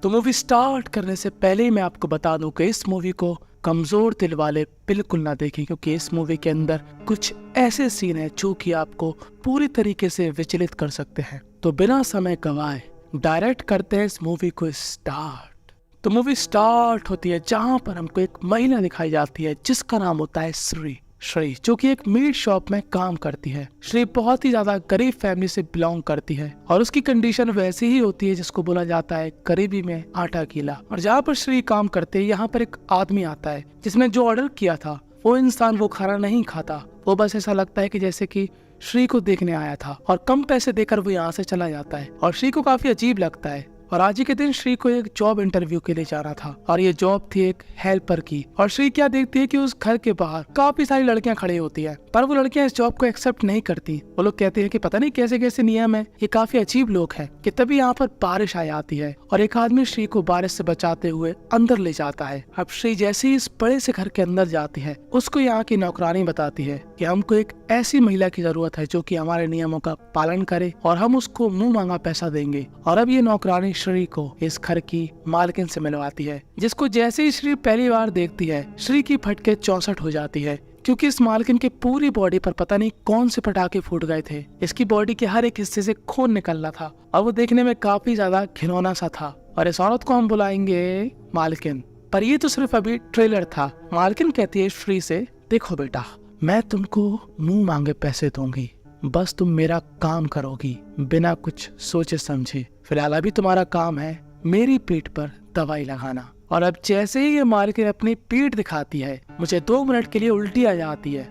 तो movie start करने से पहले ही मैं आपको बता दूं कि इस मूवी को कमजोर दिल वाले बिल्कुल ना देखें, क्योंकि इस मूवी के अंदर कुछ ऐसे सीन है जो कि आपको पूरी तरीके से विचलित कर सकते हैं। तो बिना समय गवाए डायरेक्ट करते हैं इस मूवी को स्टार्ट। तो मूवी स्टार्ट होती है जहां पर हमको एक महिला दिखाई जाती है जिसका नाम होता है श्री, जो कि एक मीट शॉप में काम करती है। श्री बहुत ही ज्यादा गरीब फैमिली से बिलोंग करती है और उसकी कंडीशन वैसी ही होती है जिसको बोला जाता है गरीबी में आटा गीला। और जहाँ पर श्री काम करते है यहाँ पर एक आदमी आता है जिसने जो ऑर्डर किया था वो इंसान वो खाना नहीं खाता। वो बस ऐसा लगता है कि जैसे कि श्री को देखने आया था और कम पैसे देकर वो यहाँ से चला जाता है। और श्री को काफी अजीब लगता है। और आज ही के दिन श्री को एक जॉब इंटरव्यू के लिए जाना था और ये जॉब थी एक हेल्पर की। और श्री क्या देखती है कि उस घर के बाहर काफी सारी लड़कियां खड़ी होती है, पर वो लड़कियां इस जॉब को एक्सेप्ट नहीं करती। वो लोग कहते हैं कि पता नहीं कैसे कैसे नियम है, ये काफी अजीब लोग हैं। कि तभी यहाँ पर बारिश आ जाती है और एक आदमी श्री को बारिश से बचाते हुए अंदर ले जाता है। अब श्री जैसे ही इस बड़े से घर के अंदर जाती है उसको यहाँ की नौकरानी बताती है कि हमको एक ऐसी महिला की जरूरत है जो कि हमारे नियमों का पालन करे और हम उसको मुंह मांगा पैसा देंगे। और अब ये नौकरानी श्री को इस घर की मालकिन से मिलवाती है, जिसको जैसे ही श्री पहली बार देखती है श्री की फटके 64 हो जाती है, क्योंकि इस मालकिन के पूरी बॉडी पर पता नहीं कौन से पटाखे फूट गए थे। इसकी बॉडी के हर एक हिस्से से खून निकल रहा था और वो देखने में काफी ज्यादा घिनौना सा था। और इस औरत को हम बुलाएंगे मालकिन, पर ये तो सिर्फ अभी ट्रेलर था। मालकिन कहती है श्री से, देखो बेटा, मैं तुमको मुंह मांगे पैसे दूंगी, बस तुम मेरा काम करोगी बिना कुछ सोचे समझे। फिलहाल अभी तुम्हारा काम है मेरी पीठ पर दवाई लगाना। और अब जैसे ही ये मालकिन अपनी पीठ दिखाती है मुझे 2 मिनट के लिए उल्टी आ जाती है,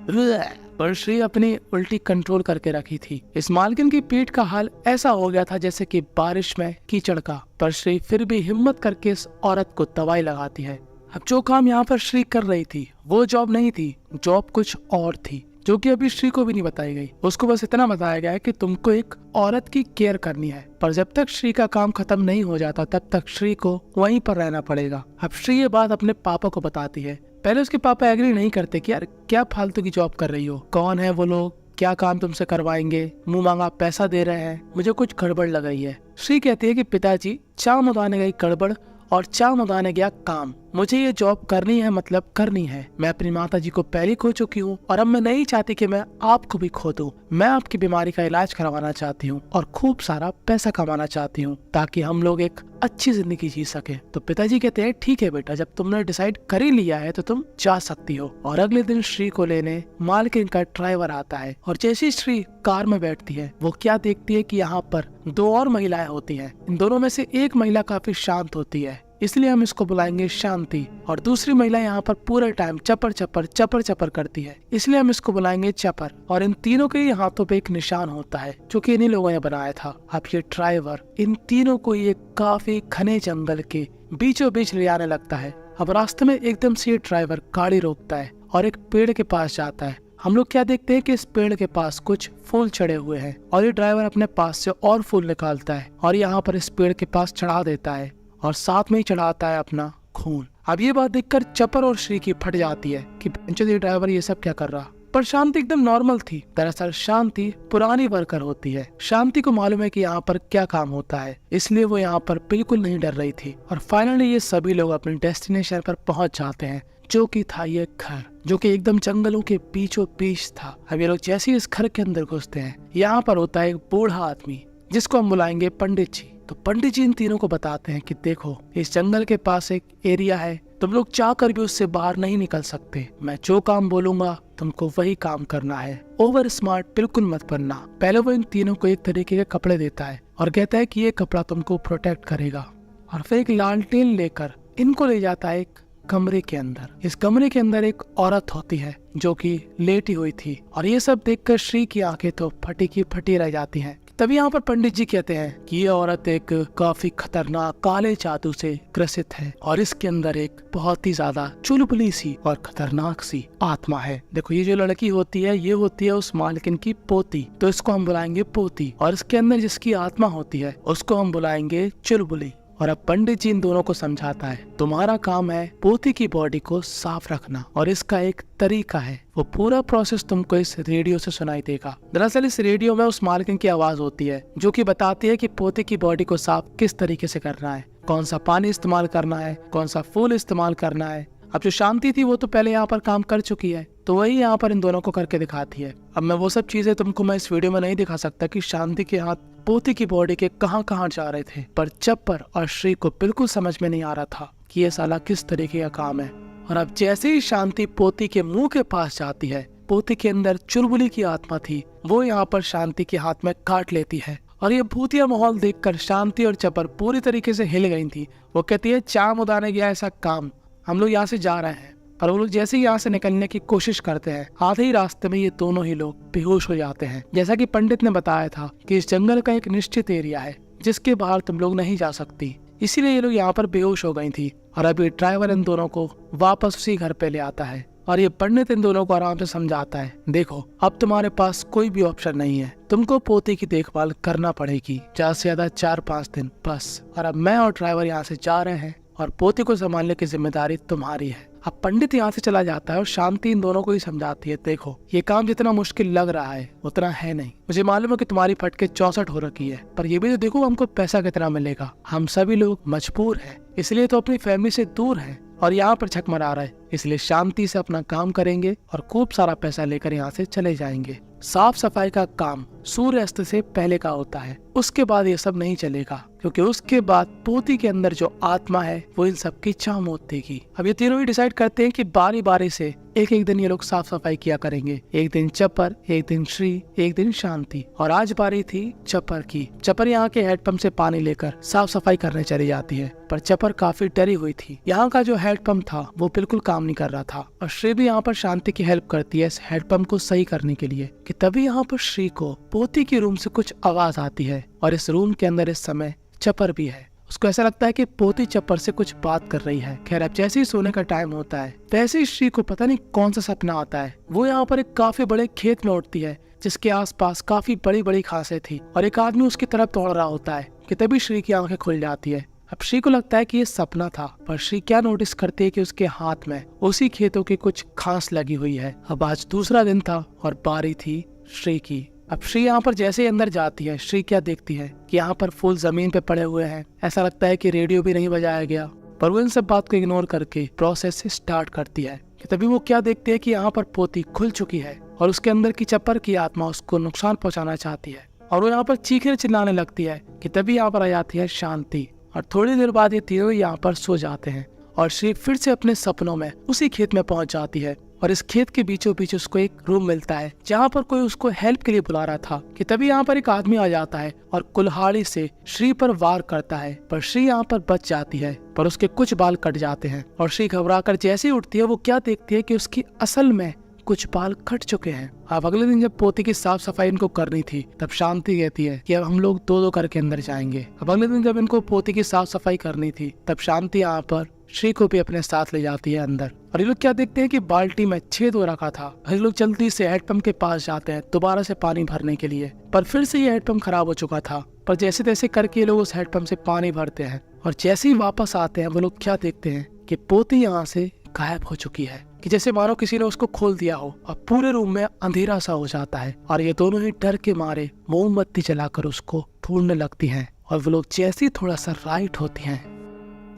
पर श्री अपनी उल्टी कंट्रोल करके रखी थी। इस मालकिन की पीठ का हाल ऐसा हो गया था जैसे कि बारिश में कीचड़ का, पर श्री फिर भी हिम्मत करके इस औरत को दवाई लगाती है। अब जो काम यहाँ पर श्री कर रही थी वो जॉब नहीं थी, जॉब कुछ और थी जो कि अभी श्री को भी नहीं बताई गई। उसको बस इतना बताया गया है कि तुमको एक औरत की केयर करनी है, पर जब तक श्री का काम खत्म नहीं हो जाता तब तक श्री को वहीं पर रहना पड़ेगा। अब श्री ये बात अपने पापा को बताती है। पहले उसके पापा एग्री नहीं करते कि यार क्या फालतू की जॉब कर रही हो, कौन है वो लोग, क्या काम तुमसे करवाएंगे, मुंह मांगा पैसा दे रहे हैं, मुझे कुछ गड़बड़ लग रही है। श्री कहती है कि पिताजी, चाम उदाने गई गड़बड़ और चाम उदाने गया काम, मुझे ये जॉब करनी है, मतलब करनी है। मैं अपनी माताजी को पहले खो चुकी हूँ और अब मैं नहीं चाहती कि मैं आपको भी खो दूं। मैं आपकी बीमारी का इलाज करवाना चाहती हूँ और खूब सारा पैसा कमाना चाहती हूँ ताकि हम लोग एक अच्छी जिंदगी जी सके। तो पिताजी कहते हैं ठीक है बेटा, जब तुमने डिसाइड कर ही लिया है तो तुम जा सकती हो। और अगले दिन श्री को लेने मालकिन का ड्राइवर आता है और जैसे ही श्री कार में बैठती है वो क्या देखती है कि यहाँ पर 2 और महिलाएं होती हैं। इन दोनों में से एक महिला काफी शांत होती है, इसलिए हम इसको बुलाएंगे शांति, और दूसरी महिला यहाँ पर पूरे टाइम चपर चपर करती है, इसलिए हम इसको बुलाएंगे चपर। और इन तीनों के हाथों पे एक निशान होता है जो कि इन्हीं लोगों ने बनाया था। अब ये ड्राइवर इन तीनों को ये काफी घने जंगल के बीचों बीच ले आने लगता है। अब रास्ते में एकदम से ये ड्राइवर गाड़ी रोकता है और एक पेड़ के पास जाता है। हम लोग क्या देखते हैं कि इस पेड़ के पास कुछ फूल चढ़े हुए हैं और ये ड्राइवर अपने पास से और फूल निकालता है और यहाँ पर इस पेड़ के पास चढ़ा देता है और साथ में ही चढ़ाता है अपना खून। अब ये बात देखकर चपर और श्री की फट जाती है कि ये ड्राइवर ये सब क्या कर रहा। पर शांति एकदम नॉर्मल थी। दरअसल शांति पुरानी वर्कर होती है। शांति को मालूम है कि यहाँ पर क्या काम होता है, इसलिए वो यहाँ पर बिल्कुल नहीं डर रही थी। और फाइनली ये सभी लोग अपने डेस्टिनेशन पर पहुंच जाते हैं, जो कि था ये घर, जो कि एकदम जंगलों के बीचों बीच था। अब ये लोग जैसे ही इस घर के अंदर घुसते हैं यहाँ पर होता है एक बूढ़ा आदमी जिसको हम बुलाएंगे पंडित जी। तो पंडित जी इन तीनों को बताते हैं कि देखो, इस जंगल के पास एक एरिया है, तुम लोग चाहकर भी उससे बाहर नहीं निकल सकते। मैं जो काम बोलूंगा तुमको वही काम करना है, ओवर स्मार्ट बिल्कुल मत बनना। पहले वो इन तीनों को एक तरीके के कपड़े देता है और कहता है कि ये कपड़ा तुमको प्रोटेक्ट करेगा। और फिर एक लालटेन लेकर इनको ले जाता है एक कमरे के अंदर। इस कमरे के अंदर एक औरत होती है जो कि लेटी हुई थी और ये सब देखकर श्री की आंखें तो फटी की फटी रह जाती हैं। तभी यहाँ पर पंडित जी कहते हैं कि ये औरत एक काफी खतरनाक काले जादू से ग्रसित है और इसके अंदर एक बहुत ही ज्यादा चुलबुली सी और खतरनाक सी आत्मा है। देखो, ये जो लड़की होती है ये होती है उस मालकिन की पोती, तो इसको हम बुलाएंगे पोती। और इसके अंदर जिसकी आत्मा होती है उसको हम बुलाएंगे चुलबुली। और अब पंडित जी इन दोनों को समझाता है, तुम्हारा काम है पोती की बॉडी को साफ रखना और इसका एक तरीका है, वो पूरा प्रोसेस तुमको इस रेडियो से सुनाई देगा। दरअसल इस रेडियो में उस मालकिन की आवाज होती है जो कि बताती है कि पोती की बॉडी को साफ किस तरीके से करना है। कौन सा पानी इस्तेमाल करना है, कौन सा फूल इस्तेमाल करना है। अब जो शांति थी वो तो पहले यहाँ पर काम कर चुकी है, तो वही यहाँ पर इन दोनों को करके दिखाती है। अब मैं वो सब चीजें तुमको मैं इस वीडियो में नहीं दिखा सकता कि शांति के हाथ पोती की बॉडी के कहाँ कहाँ जा रहे थे, पर चप्पर और श्री को बिल्कुल समझ में नहीं आ रहा था कि ये साला किस तरीके का काम है। और अब जैसे ही शांति पोती के मुंह के पास जाती है, पोती के अंदर चुलबुली की आत्मा थी वो यहाँ पर शांति के हाथ में काट लेती है। और ये भूतिया माहौल देखकर शांति और चप्पर पूरी तरीके से हिल गई थी। वो कहती है चाम उदाने गया ऐसा काम, हम लोग यहाँ से जा रहे हैं। पर वो लोग जैसे ही यहाँ से निकलने की कोशिश करते हैं, आधे ही रास्ते में ये दोनों ही लोग बेहोश हो जाते हैं। जैसा कि पंडित ने बताया था कि इस जंगल का एक निश्चित एरिया है जिसके बाहर तुम लोग नहीं जा सकती, इसीलिए ये लोग यहाँ पर बेहोश हो गई थी। और अभी ड्राइवर इन दोनों को वापस उसी घर पे ले आता है और ये पंडित इन दोनों को आराम से समझाता है, देखो अब तुम्हारे पास कोई भी ऑप्शन नहीं है, तुमको पोती की देखभाल करना पड़ेगी, ज्यादा से ज्यादा 4-5 दिन बस। और अब मैं और ड्राइवर यहाँ से जा रहे हैं और पोती को संभालने की जिम्मेदारी तुम्हारी है। अब पंडित यहाँ से चला जाता है और शांति इन दोनों को ही समझाती है, देखो ये काम जितना मुश्किल लग रहा है उतना है नहीं। मुझे मालूम है कि तुम्हारी फटके 64 हो रखी है, पर ये भी तो देखो हमको पैसा कितना मिलेगा। हम सभी लोग मजबूर हैं, इसलिए तो अपनी फैमिली से दूर हैं और यहाँ पर छक मरा रहा है, इसलिए शांति से अपना काम करेंगे और खूब सारा पैसा लेकर यहाँ से चले जाएंगे। साफ सफाई का काम सूर्यास्त से पहले का होता है, उसके बाद ये सब नहीं चलेगा, क्योंकि उसके बाद पोती के अंदर जो आत्मा है वो इन सब की चाह मौत देगी। अब ये तीनों ही डिसाइड करते हैं कि बारी बारी से एक एक दिन ये लोग साफ सफाई किया करेंगे। एक दिन चप्पर, एक दिन श्री, एक दिन शांति। और आज बारी थी चप्पर की। चप्पर यहाँ के हेडपंप से पानी लेकर साफ सफाई करने चली जाती है, पर चप्पर काफी डरी हुई थी। यहाँ का जो हेडपंप था वो बिल्कुल काम नहीं कर रहा था और श्री भी यहाँ पर शांति की हेल्प करती है इस हेडपंप को सही करने के लिए। कि तभी यहाँ पर श्री को पोती की रूम से कुछ आवाज आती है और इस रूम के अंदर इस समय चप्पर भी है। उसको ऐसा लगता है कि पोती चप्पर से कुछ बात कर रही है। खैर अब जैसे ही सोने का टाइम होता है वैसे ही श्री को पता नहीं कौन सा सपना आता है। वो यहाँ पर एक काफी बड़े खेत में उठती है जिसके आसपास काफी बड़ी बड़ी घासें थी और एक आदमी उसकी तरफ दौड़ रहा होता है कि तभी श्री की आंखें खुल जाती है। अब श्री को लगता है कि ये सपना था, पर श्री क्या नोटिस करती है कि उसके हाथ में उसी खेतों की कुछ घास लगी हुई है। अब आज दूसरा दिन था और बारी थी श्री की। अब श्री यहाँ पर जैसे ही अंदर जाती है, श्री क्या देखती है कि यहाँ पर फूल जमीन पे पड़े हुए हैं। ऐसा लगता है कि रेडियो भी नहीं बजाया गया, पर वो इन सब बात को इग्नोर करके प्रोसेस से स्टार्ट करती है। कि तभी वो क्या देखती है कि यहाँ पर पोती खुल चुकी है और उसके अंदर की चप्पर की आत्मा उसको नुकसान पहुंचाना चाहती है। और वो यहाँ पर चीखने चिल्लाने लगती है कि तभी यहाँ पर आ जाती है शांति। और थोड़ी देर बाद ये तीनों यहाँ पर सो जाते हैं और श्री फिर से अपने सपनों में उसी खेत में पहुंच जाती है। और इस खेत के बीचों बीच उसको एक रूम मिलता है जहाँ पर कोई उसको हेल्प के लिए बुला रहा था। कि तभी यहाँ पर एक आदमी आ जाता है और कुल्हाड़ी से श्री पर वार करता है, पर श्री यहाँ पर बच जाती है, पर उसके कुछ बाल कट जाते हैं। और श्री घबराकर जैसे ही उठती है वो क्या देखती है कि उसकी असल में कुछ बाल कट चुके हैं। अब अगले दिन जब पोती की साफ सफाई इनको करनी थी तब शांति कहती है कि अब हम लोग दो दो करके अंदर जाएंगे। अब अगले दिन जब इनको पोती की साफ सफाई करनी थी तब शांति यहाँ पर श्री को भी अपने साथ ले जाती है अंदर। और ये लोग क्या देखते हैं कि बाल्टी में छेद हो रखा था। ये लोग जल्दी से हेडपंप के पास जाते हैं दोबारा से पानी भरने के लिए, पर फिर से ये हेडपंप खराब हो चुका था। पर जैसे तैसे करके ये लोग उस हेडपंप से पानी भरते हैं और जैसे ही वापस आते हैं वो लोग क्या देखते हैं कि पोती यहाँ से गायब हो चुकी है, कि जैसे मानो किसी ने उसको खोल दिया हो और पूरे रूम में अंधेरा सा हो जाता है। और ये दोनों ही डर के मारे मोमबत्ती जलाकर उसको ढूंढने लगती हैं। और वो लोग जैसे ही थोड़ा सा राइट होती हैं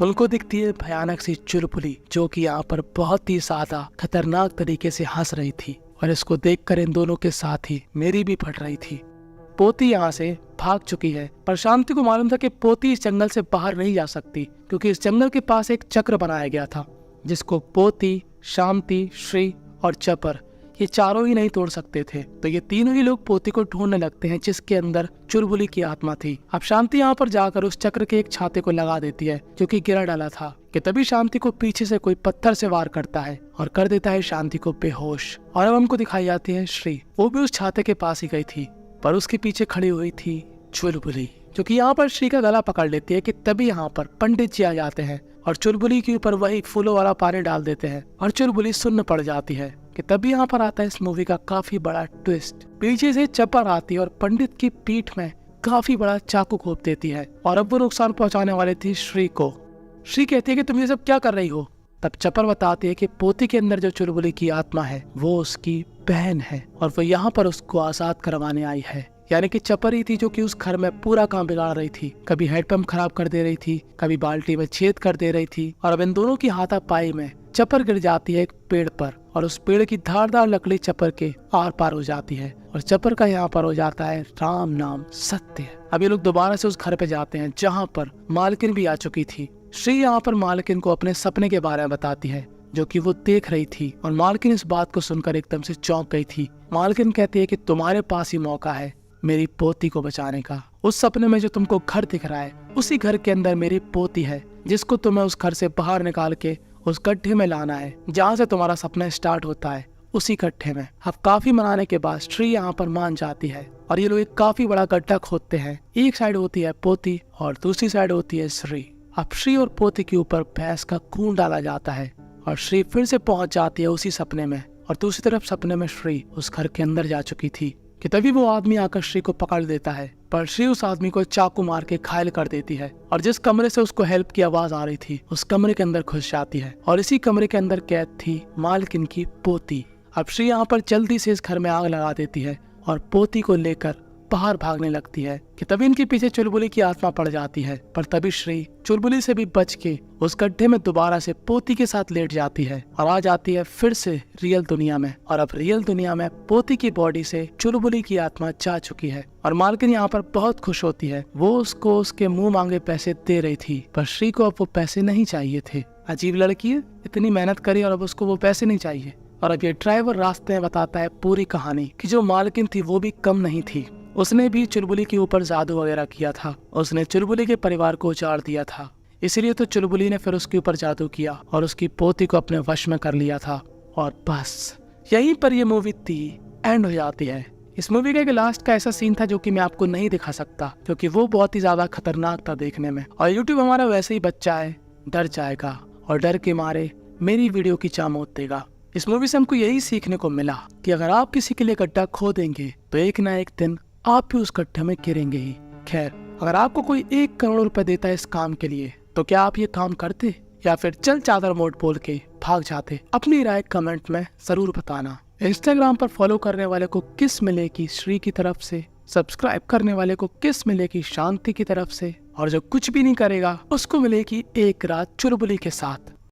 उनको दिखती है भयानक सी चुलबुली जो कि यहाँ पर बहुत ही ज्यादा खतरनाक तरीके से हंस रही थी। और इसको देखकर इन दोनों के साथ ही मेरी भी फट रही थी। पोती यहाँ से भाग चुकी है, पर शांति को मालूम था कि पोती इस जंगल से बाहर नहीं जा सकती, क्योंकि इस जंगल के पास एक चक्र बनाया गया था जिसको पोती, शांति, श्री और चप्पर ये चारों ही नहीं तोड़ सकते थे। तो ये तीनों ही लोग पोती को ढूंढने लगते हैं जिसके अंदर चुलबुली की आत्मा थी। अब शांति यहाँ पर जाकर उस चक्र के एक छाते को लगा देती है जो कि गिरा डाला था। कि तभी शांति को पीछे से कोई पत्थर से वार करता है और कर देता है शांति को बेहोश। और अब हमको दिखाई जाती है श्री, वो भी उस छाते के पास ही गई थी, पर उसके पीछे खड़ी हुई थी चुलबुली, जो कि यहाँ पर श्री का गला पकड़ लेती है। कि तभी यहाँ पर पंडित जी आ जाते हैं और चुलबुली के ऊपर वही फूलों वाला पानी डाल देते हैं और चुलबुली सुन्न पड़ जाती है। कि तभी यहाँ पर आता है इस मूवी का काफी बड़ा ट्विस्ट। पीछे से चप्पर आती है और पंडित की पीठ में काफी बड़ा चाकू घोंप देती है और अब वो नुकसान पहुंचाने वाले थी श्री को। श्री कहती है कि तुम ये सब क्या कर रही हो। तब चप्पर बताती है कि पोती के अंदर जो चुलबुली की आत्मा है वो उसकी बहन है और वो यहाँ पर उसको आजाद करवाने आई है। यानी कि चपर ही थी जो कि उस घर में पूरा काम बिगाड़ रही थी। कभी हेडपंप खराब कर दे रही थी, कभी बाल्टी में छेद कर दे रही थी। और अब इन दोनों की हाथापाई में चपर गिर जाती है एक पेड़ पर और उस पेड़ की धारदार लकड़ी चपर के आर पार हो जाती है और चपर का यहाँ पर हो जाता है राम नाम सत्य है। अब ये लोग दोबारा से उस घर पे जाते हैं जहाँ पर मालकिन भी आ चुकी थी। श्री यहाँ पर मालकिन को अपने सपने के बारे में बताती है जो कि वो देख रही थी और मालकिन इस बात को सुनकर एकदम से चौंक गई थी। मालकिन कहती है कि तुम्हारे पास ही मौका है मेरी पोती को बचाने का। उस सपने में जो तुमको घर दिख रहा है उसी घर के अंदर मेरी पोती है जिसको तुम्हें उस घर से बाहर निकाल के उस गड्ढे में लाना है जहाँ से तुम्हारा सपना स्टार्ट होता है, उसी गड्ढे में। अब काफी मनाने के बाद श्री यहाँ पर मान जाती है और ये लोग एक काफी बड़ा गड्ढा खोदते हैं। एक साइड होती है पोती और दूसरी साइड होती है श्री। अब श्री और पोती के ऊपर भैंस का खून डाला जाता है और श्री फिर से पहुंच जाती है उसी सपने में और दूसरी तरफ सपने में श्री उस घर के अंदर जा चुकी थी कि तभी वो आदमी आकर श्री को पकड़ देता है, पर श्री उस आदमी को चाकू मार के घायल कर देती है और जिस कमरे से उसको हेल्प की आवाज आ रही थी उस कमरे के अंदर घुस जाती है और इसी कमरे के अंदर कैद थी मालकिन की पोती। अब श्री यहाँ पर जल्दी से इस घर में आग लगा देती है और पोती को लेकर बाहर भागने लगती है कि तभी इनके पीछे चुलबुली की आत्मा पड़ जाती है, पर तभी श्री चुलबुली से भी बच के उस गड्ढे में दोबारा से पोती के साथ लेट जाती है और आ जाती है फिर से रियल दुनिया में। और अब रियल दुनिया में पोती की बॉडी से चुलबुली की आत्मा जा चुकी है और मालकिन यहाँ पर बहुत खुश होती है। वो उसको उसके मुंह मांगे पैसे दे रही थी, पर श्री को अब वो पैसे नहीं चाहिए थे। अजीब लड़की है, इतनी मेहनत करी और अब उसको वो पैसे नहीं चाहिए। और अब ये ड्राइवर रास्ते में बताता है पूरी कहानी कि जो मालकिन थी वो भी कम नहीं थी, उसने भी चुलबुली के ऊपर जादू वगैरह किया था। उसने चुलबुली के परिवार को उजाड़ दिया था, इसीलिए तो चुलबुली ने फिर उसके ऊपर जादू किया और उसकी पोती को अपने वश में कर लिया था। और बस यहीं पर ये मूवी थी एंड हो जाती है। इस मूवी का एक लास्ट का ऐसा सीन था जो कि मैं आपको नहीं दिखा सकता क्योंकि वो बहुत ही ज्यादा खतरनाक था देखने में। और यूट्यूब हमारा वैसे ही बच्चा है, डर जाएगा और डर के मारे मेरी वीडियो की चामोत देगा। इस मूवी से हमको यही सीखने को मिला कि अगर आप किसी के लिए गड्ढा खोदेंगे तो एक ना एक दिन आप भी उस गड्ढे में गिरेंगे ही। खैर, अगर आपको कोई 1 करोड़ रुपए देता है इस काम के लिए तो क्या आप ये काम करते या फिर चल चादर मोड़ बोल के भाग जाते? अपनी राय कमेंट में जरूर बताना। इंस्टाग्राम पर फॉलो करने वाले को किस मिलेगी श्री की तरफ से, सब्सक्राइब करने वाले को किस मिलेगी शांति की तरफ से, और जो कुछ भी नहीं करेगा उसको मिलेगी एक रात चुलबुली के साथ।